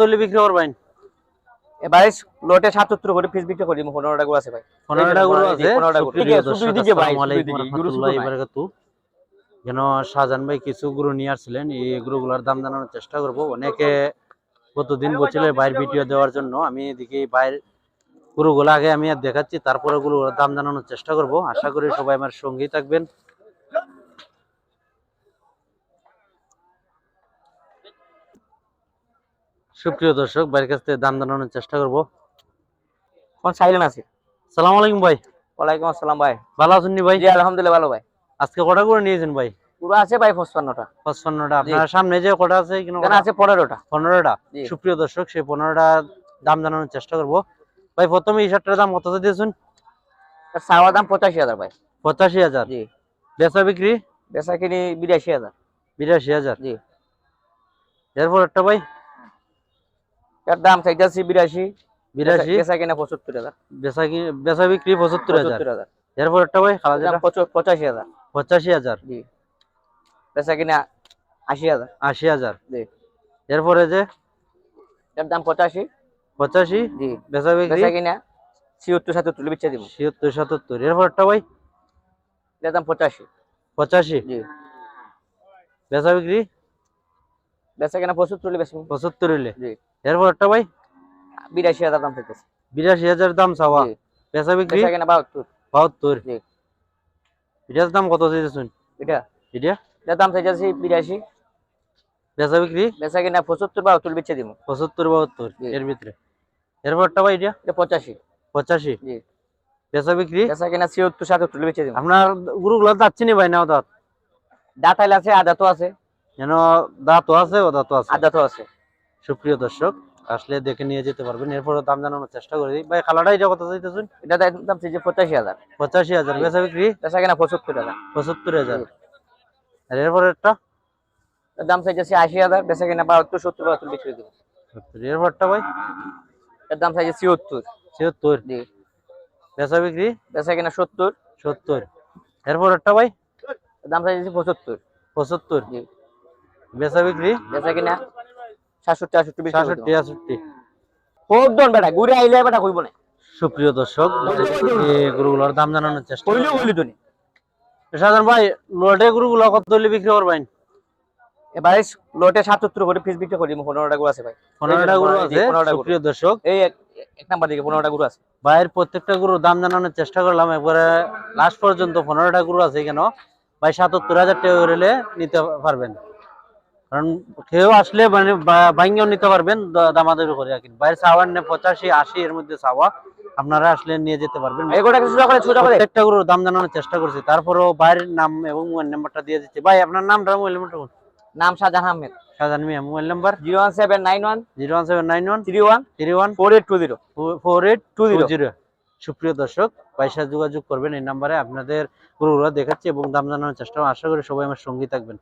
দলি বিক্রি করবেন ভাই লটে 77 করে পিস বিক্রি করি 15টা গরু আছে ভাই 15টা গরু আছে 15টা গরু ঠিক আছে শুধু দিকে ভাই আসসালামু আলাইকুম রাহমাতুল্লাহি ওয়া বারাকাতুহু যেন শাহজাহান ভাই কিছু গরু নিয়ে আসছিলেন এই গরুগুলোর দাম জানানোর চেষ্টা করব অনেকে কতদিন বলছিল বাইরের ভিডিও দেওয়ার জন্য আমি এদিকে বাইরের গরুগুলো আগে আমি আর দেখাচ্ছি তারপরে গরুগুলোর দাম জানানোর চেষ্টা করব আশা করি সবাই আমার সঙ্গেই থাকবেন সুপ্রিয় দর্শক বাইরের কাছ থেকে দাম জানানোর চেষ্টা করব কোন সাইলেন্ট আছে আসসালামু আলাইকুম ভাই ওয়ালাইকুম আসসালাম ভাই ভালো আছেন নি ভাই জি আলহামদুলিল্লাহ ভালো ভাই আজকে কটা করে নিয়েছেন ভাই পুরো আছে ভাই 55টা 55টা আপনার সামনে যে কটা আছে এখানে আছে 15টা 15টা সুপ্রিয় দর্শক সেই 15টা দাম জানানোর চেষ্টা করব ভাই প্রথমে এই শার্টটার দাম কত দিয়েছেন সাওয়া দাম 85000 ভাই 85000 জি বেচা বিক্রি বেচা কিনি 82000 82000 জি এরপর একটা ভাই এর দাম চাইতাছি 82 82 বেচা কিনা 75000 বেচা বিক্রি 75000 এরপর একটা ভাই খালা যেটা 85000 85000 জি বেচা কিনা 80000 80000 জি এরপরে যে এর দাম 85 85 জি বেচা বিক্রি বেচা কিনা 76 77 বেচে দিব 76 77 এরপর একটা ভাই এর দাম 85 85 জি বেচা বিক্রি বেচা কিনা 75 বেচবো 75 হইলে জি এরপর একটা ভাই 82000 দাম চাইতেছে 82000 দাম চাওয়া জি বেচা বিক্রি বেচা কিনা 72 72 জি এটার দাম কত দিয়েছেন এটা এটা এর দাম চাইতেছি 82 বেচা বিক্রি বেচা কিনা 75 72 বেচে দিব 75 72 এর ভিতরে এরপর একটা ভাই এটা এটা 85 85 জি বেচা বিক্রি বেচা কিনা 76 77 বেচে দিব আপনার গরুগুলো যাচ্ছে নি ভাই নাও দাঁত দাঁতাইল আছে আদা তো আছে যেন দাঁতও আছে ও দাঁতও আছে আদা তো আছে সুপ্রিয় দর্শক আসলে দেখে নিয়ে যেতে পারবেন এরপর দাম জানানোর চেষ্টা করি ভাই খালাটা এটা কত চাইতেছেন এটা দাম চাইছে 85000 85,000 বেচা বিক্রি বেচা কিনা 75000 75,000 আর এরপর একটা এর দাম চাইছে 80000 বেচা কিনা 72 70 72 বিক্রি দিব 70 এরপরটা ভাই এর দাম চাইছে 76 76 জি বেচা বিক্রি বেচা কিনা 70 70 এরপর একটা ভাই এর দাম চাইছে 75 75 জি বেচা বিক্রি বেচা কিনা 67 68 বিক্রি 66 68 খুব দন বেটা ঘুরে আইলে বেটা কইব না সুপ্রিয় দর্শক এই গরুগুলোর দাম জানানোর চেষ্টা কইলো কইলি তুমি সাধারণ ভাই লটে গরুগুলো কত হলে বিক্রি করবেন এবারে লটে 77 করে পিস বিক্রি করি 15টা গরু আছে ভাই 15টা গরু আছে সুপ্রিয় দর্শক এই এক নাম্বার দিকে 15টা গরু আছে ভাইয়ের প্রত্যেকটা গরুর দাম জানানোর চেষ্টা করলাম একবারে লাস্ট পর্যন্ত 15টা গরু আছে কেন ভাই 77,000 টাকা করে নিতে পারবেন কারণ কেউ আসলে মানে ভাঙ্গিও নিতে পারবেন দামাদামি করে কিন বাইরে চাওয়ার নেই 85 80 এর মধ্যে চাওয়া আপনারা আসলে নিয়ে যেতে পারবেন এগুলা কিছু করে প্রত্যেকটা গরুর দাম জানানোর চেষ্টা করছি তারপরেও বাইরের নাম এবং মোবাইল নাম্বারটা দিয়ে দিচ্ছি ভাই আপনার নামটা মোবাইল নাম্বারটা বলুন নাম শাহজাহান আহমেদ শাহজাহান মিয়া মোবাইল নাম্বার 01791 01791 31 31 4820 4820 সুপ্রিয় দর্শক ভাইয়ের সাথে যোগাযোগ করবেন এই নাম্বারে আপনাদের গরুগুলো দেখাচ্ছি এবং দাম জানানোর চেষ্টা আশা করি সবাই আমার সঙ্গী থাকবেন